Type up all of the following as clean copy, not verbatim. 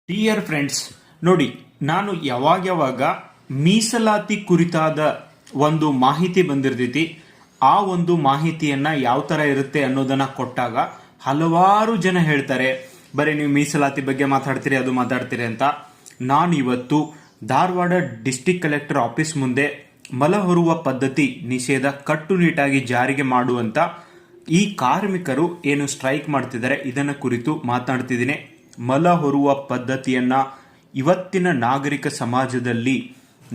Dear friends, ನೋಡಿ, ನಾನು ಯಾವಾಗ ಮೀಸಲಾತಿ ಕುರಿತಾದ ಒಂದು ಮಾಹಿತಿ ಬಂದಿರ್ತೈತಿ, ಆ ಒಂದು ಮಾಹಿತಿಯನ್ನ ಯಾವ ತರ ಇರುತ್ತೆ ಅನ್ನೋದನ್ನ ಕೊಟ್ಟಾಗ ಹಲವಾರು ಜನ ಹೇಳ್ತಾರೆ, ಬರೀ ನೀವು ಮೀಸಲಾತಿ ಬಗ್ಗೆ ಮಾತಾಡ್ತೀರಿ, ಅದು ಮಾತಾಡ್ತೀರಿ ಅಂತ. ನಾನು ಇವತ್ತು ಧಾರವಾಡ ಡಿಸ್ಟಿಕ್ ಕಲೆಕ್ಟರ್ ಆಫೀಸ್ ಮುಂದೆ ಮಲ ಹೊರುವ ಪದ್ಧತಿ ನಿಷೇಧ ಕಟ್ಟುನಿಟ್ಟಾಗಿ ಜಾರಿಗೆ ಮಾಡುವಂತ ಈ ಕಾರ್ಮಿಕರು ಏನು ಸ್ಟ್ರೈಕ್ ಮಾಡ್ತಿದ್ದಾರೆ ಇದನ್ನ ಕುರಿತು ಮಾತನಾಡ್ತಿದ್ದೀನಿ. ಮಲ ಹೊರುವ ಪದ್ಧತಿಯನ್ನ ಇವತ್ತಿನ ನಾಗರಿಕ ಸಮಾಜದಲ್ಲಿ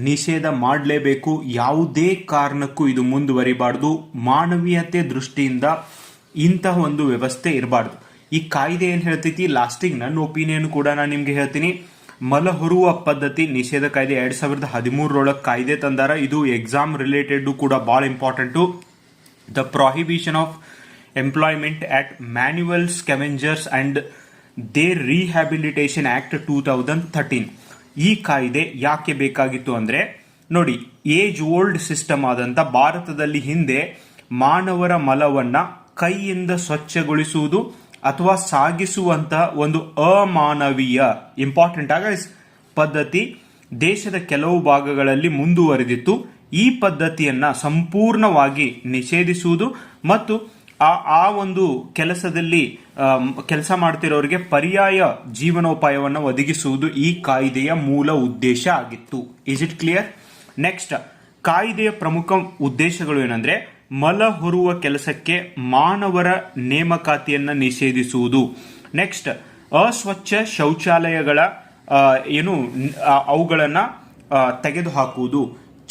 ನಿಷೇಧ ಮಾಡಲೇಬೇಕು. ಯಾವುದೇ ಕಾರಣಕ್ಕೂ ಇದು ಮುಂದುವರಿಬಾರ್ದು. ಮಾನವೀಯತೆ ದೃಷ್ಟಿಯಿಂದ ಇಂತಹ ಒಂದು ವ್ಯವಸ್ಥೆ ಇರಬಾರ್ದು. ಈ ಕಾಯ್ದೆ ಏನ್ ಹೇಳ್ತೈತಿ, ಲಾಸ್ಟಿಗೆ ನನ್ನ ಒಪಿನಿಯನ್ ಕೂಡ ನಾನು ನಿಮ್ಗೆ ಹೇಳ್ತೀನಿ. ಮಲ ಹೊರುವ ಪದ್ಧತಿ ನಿಷೇಧ ಕಾಯ್ದೆ 2013 ಕಾಯ್ದೆ ತಂದಾರ. ಇದು ಎಕ್ಸಾಮ್ ರಿಲೇಟೆಡ್ ಕೂಡ ಬಹಳ important. The prohibition of employment as manual scavengers and their rehabilitation act 2013. ಈ ಕಾಯ್ದೆ ಯಾಕೆ ಬೇಕಾಗಿತ್ತು ಅಂದ್ರೆ, ನೋಡಿ, ಏಜ್ ಓಲ್ಡ್ ಸಿಸ್ಟಮ್ ಆದಂತ ಭಾರತದಲ್ಲಿ ಹಿಂದೆ ಮಾನವರ ಮಲವನ್ನ ಕೈಯಿಂದ ಸ್ವಚ್ಛಗೊಳಿಸುವುದು ಅಥವಾ ಸಾಗಿಸುವಂತಹ ಒಂದು ಅಮಾನವೀಯ ಇಂಪಾರ್ಟೆಂಟ್ ಆಗ ಪದ್ಧತಿ ದೇಶದ ಕೆಲವು ಭಾಗಗಳಲ್ಲಿ ಮುಂದುವರೆದಿತ್ತು. ಈ ಪದ್ಧತಿಯನ್ನ ಸಂಪೂರ್ಣವಾಗಿ ನಿಷೇಧಿಸುವುದು ಮತ್ತು ಆ ಒಂದು ಕೆಲಸದಲ್ಲಿ ಕೆಲಸ ಮಾಡ್ತಿರೋರಿಗೆ ಪರ್ಯಾಯ ಜೀವನೋಪಾಯವನ್ನು ಒದಗಿಸುವುದು ಈ ಕಾಯ್ದೆಯ ಮೂಲ ಉದ್ದೇಶ ಆಗಿತ್ತು. Is it clear? ನೆಕ್ಸ್ಟ್, ಕಾಯ್ದೆಯ ಪ್ರಮುಖ ಉದ್ದೇಶಗಳು ಏನಂದ್ರೆ, ಮಲ ಹೊರುವ ಕೆಲಸಕ್ಕೆ ಮಾನವರ ನೇಮಕಾತಿಯನ್ನ ನಿಷೇಧಿಸುವುದು. ನೆಕ್ಸ್ಟ್, ಅಸ್ವಚ್ಛ ಶೌಚಾಲಯಗಳ ಅವುಗಳನ್ನ ತೆಗೆದುಹಾಕುವುದು.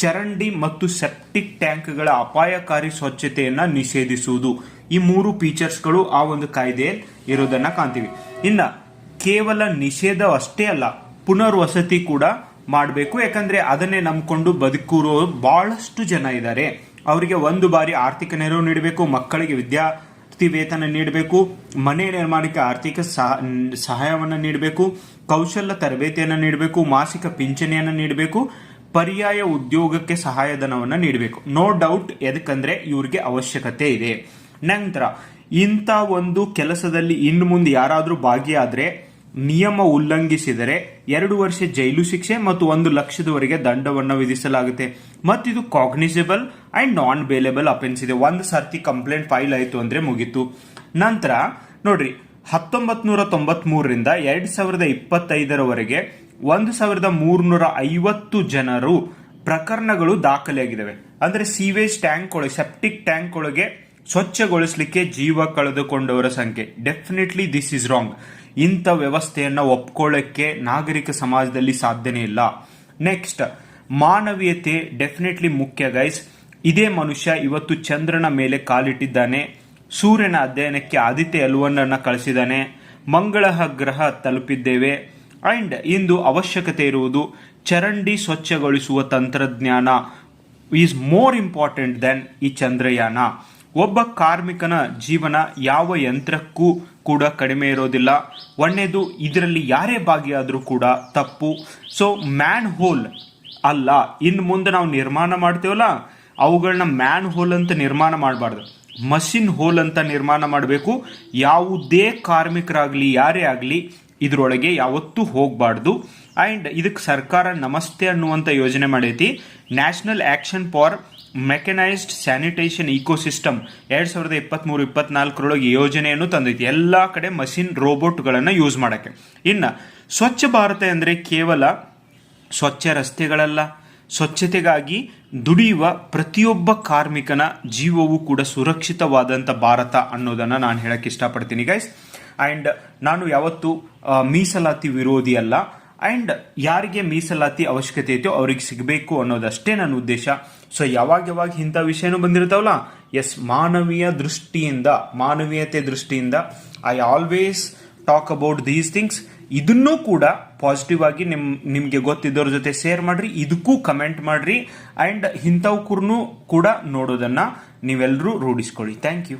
ಚರಂಡಿ ಮತ್ತು ಸೆಪ್ಟಿಕ್ ಟ್ಯಾಂಕ್ಗಳ ಅಪಾಯಕಾರಿ ಸ್ವಚ್ಛತೆಯನ್ನ ನಿಷೇಧಿಸುವುದು. ಈ 3 ಫೀಚರ್ಸ್ಗಳು ಆ ಒಂದು ಕಾಯ್ದೆಯಲ್ಲಿ ಇರೋದನ್ನ ಕಾಣ್ತೀವಿ. ಇನ್ನ ಕೇವಲ ನಿಷೇಧ ಅಷ್ಟೇ ಅಲ್ಲ, ಪುನರ್ವಸತಿ ಕೂಡ ಮಾಡಬೇಕು. ಯಾಕಂದ್ರೆ ಅದನ್ನೇ ನಂಬಿಕೊಂಡು ಬದುಕೂರೋ ಬಹಳಷ್ಟು ಜನ ಇದ್ದಾರೆ. ಅವರಿಗೆ ಒಂದು ಬಾರಿ ಆರ್ಥಿಕ ನೆರವು ನೀಡಬೇಕು, ಮಕ್ಕಳಿಗೆ ವಿದ್ಯಾರ್ಥಿ ವೇತನ ನೀಡಬೇಕು, ಮನೆ ನಿರ್ಮಾಣಕ್ಕೆ ಆರ್ಥಿಕ ಸಹಾಯವನ್ನು ನೀಡಬೇಕು, ಕೌಶಲ್ಯ ತರಬೇತಿಯನ್ನು ನೀಡಬೇಕು, ಮಾಸಿಕ ಪಿಂಚಣಿಯನ್ನು ನೀಡಬೇಕು, ಪರ್ಯಾಯ ಉದ್ಯೋಗಕ್ಕೆ ಸಹಾಯಧನವನ್ನು ನೀಡಬೇಕು. ನೋ ಡೌಟ್, ಎದಕ್ಕಂದ್ರೆ ಇವ್ರಿಗೆ ಅವಶ್ಯಕತೆ ಇದೆ. ನಂತರ ಇಂಥ ಒಂದು ಕೆಲಸದಲ್ಲಿ ಇನ್ನು ಮುಂದೆ ಯಾರಾದ್ರೂ ಭಾಗಿಯಾದ್ರೆ, ನಿಯಮ ಉಲ್ಲಂಘಿಸಿದರೆ 2 ವರ್ಷ ಜೈಲು ಶಿಕ್ಷೆ ಮತ್ತು 1 ಲಕ್ಷದವರೆಗೆ ದಂಡವನ್ನು ವಿಧಿಸಲಾಗುತ್ತೆ. ಮತ್ತಿದು cognisable and non bailable offence ಇದೆ. ಒಂದು ಸರ್ತಿ ಕಂಪ್ಲೇಂಟ್ ಫೈಲ್ ಆಯಿತು ಅಂದ್ರೆ ಮುಗೀತು. ನಂತರ ನೋಡ್ರಿ, 1993ರಿಂದ 2025ರವರೆಗೆ 1350 ಜನರು ಪ್ರಕರಣಗಳು ದಾಖಲೆಯಾಗಿದ್ದಾವೆ. ಅಂದ್ರೆ ಸೀವೇಜ್ ಟ್ಯಾಂಕ್ ಒಳಗೆ, ಸೆಪ್ಟಿಕ್ ಟ್ಯಾಂಕ್ ಒಳಗೆ ಸ್ವಚ್ಛಗೊಳಿಸಲಿಕ್ಕೆ ಜೀವ ಕಳೆದುಕೊಂಡವರ ಸಂಖ್ಯೆ. Definitely this is wrong. ಇಂಥ ವ್ಯವಸ್ಥೆಯನ್ನ ಒಪ್ಕೊಳ್ಳಕ್ಕೆ ನಾಗರಿಕ ಸಮಾಜದಲ್ಲಿ ಸಾಧ್ಯನೇ ಇಲ್ಲ. ನೆಕ್ಸ್ಟ್, ಮಾನವೀಯತೆ ಡೆಫಿನೆಟ್ಲಿ ಮುಖ್ಯ ಗೈಸ್. ಇದೇ ಮನುಷ್ಯ ಇವತ್ತು ಚಂದ್ರನ ಮೇಲೆ ಕಾಲಿಟ್ಟಿದ್ದಾನೆ, ಸೂರ್ಯನ ಅಧ್ಯಯನಕ್ಕೆ ಆದಿತ್ಯ ಎಲ್ವನ್ನ ಕಳಿಸಿದ್ದಾನೆ, ಮಂಗಳ ಗ್ರಹ ತಲುಪಿದ್ದೇವೆ. ಅಂಡ್ ಇಂದು ಅವಶ್ಯಕತೆ ಇರುವುದು ಚರಂಡಿ ಸ್ವಚ್ಛಗೊಳಿಸುವ ತಂತ್ರಜ್ಞಾನ ಈಸ್ ಮೋರ್ ಇಂಪಾರ್ಟೆಂಟ್ ದೆನ್ ಈ ಚಂದ್ರಯಾನ. ಒಬ್ಬ ಕಾರ್ಮಿಕನ ಜೀವನ ಯಾವ ಯಂತ್ರಕ್ಕೂ ಕೂಡ ಕಡಿಮೆ ಇರೋದಿಲ್ಲ. ಒಂದನೇದು, ಇದರಲ್ಲಿ ಯಾರೇ ಭಾಗಿಯಾದ್ರೂ ಕೂಡ ತಪ್ಪು. ಸೊ ಮ್ಯಾನ್ ಹೋಲ್ ಅಲ್ಲ, ಇನ್ನು ಮುಂದೆ ನಾವು ನಿರ್ಮಾಣ ಮಾಡ್ತೇವಲ್ಲ, ಅವುಗಳನ್ನ ಮ್ಯಾನ್ ಹೋಲ್ ಅಂತ ನಿರ್ಮಾಣ ಮಾಡಬಾರ್ದು, ಮಷಿನ್ ಹೋಲ್ ಅಂತ ನಿರ್ಮಾಣ ಮಾಡಬೇಕು. ಯಾವುದೇ ಕಾರ್ಮಿಕರಾಗ್ಲಿ ಯಾರೇ ಆಗ್ಲಿ ಇದ್ರೊಳಗೆ ಯಾವತ್ತೂ ಹೋಗಬಾರ್ದು. ಅಂಡ್ ಇದಕ್ಕೆ ಸರ್ಕಾರ ನಮಸ್ತೆ ಅನ್ನುವಂತ ಯೋಜನೆ ಮಾಡೈತಿ. National action for mechanised sanitation ecosystem 2023-24 ಯೋಜನೆಯನ್ನು ತಂದೈತಿ. ಎಲ್ಲಾ ಕಡೆ ಮಷಿನ್ ರೋಬೋಟ್ಗಳನ್ನ ಯೂಸ್ ಮಾಡಕ್ಕೆ. ಇನ್ನ ಸ್ವಚ್ಛ ಭಾರತ ಅಂದ್ರೆ ಕೇವಲ ಸ್ವಚ್ಛ ರಸ್ತೆಗಳಲ್ಲ, ಸ್ವಚ್ಛತೆಗಾಗಿ ದುಡಿಯುವ ಪ್ರತಿಯೊಬ್ಬ ಕಾರ್ಮಿಕನ ಜೀವವೂ ಕೂಡ ಸುರಕ್ಷಿತವಾದಂತ ಭಾರತ ಅನ್ನೋದನ್ನ ನಾನು ಹೇಳಕ್ ಇಷ್ಟಪಡ್ತೀನಿ ಗೈಸ್. ಅಂಡ್ ನಾನು ಯಾವತ್ತು ಮೀಸಲಾತಿ ವಿರೋಧಿ ಅಲ್ಲ. ಅಂಡ್ ಯಾರಿಗೆ ಮೀಸಲಾತಿ ಅವಶ್ಯಕತೆ ಐತೋ ಅವ್ರಿಗೆ ಸಿಗಬೇಕು ಅನ್ನೋದಷ್ಟೇ ನನ್ನ ಉದ್ದೇಶ. ಸೊ ಯಾವಾಗ ಇಂಥ ವಿಷಯನೂ ಬಂದಿರ್ತಾವಲ್ಲ, ಎಸ್, ಮಾನವೀಯತೆ ದೃಷ್ಟಿಯಿಂದ I always talk about these things. ಇದನ್ನೂ ಕೂಡ ಪಾಸಿಟಿವ್ ಆಗಿ ನಿಮ್ಗೆ ಗೊತ್ತಿದ್ದವ್ರ ಜೊತೆ ಶೇರ್ ಮಾಡ್ರಿ, ಇದಕ್ಕೂ ಕಮೆಂಟ್ ಮಾಡ್ರಿ. ಅಂಡ್ ಇಂಥವ್ಕೂರ್ನು ಕೂಡ ನೋಡೋದನ್ನ ನೀವೆಲ್ಲರೂ ರೂಢಿಸ್ಕೊಳ್ಳಿ. Thank you.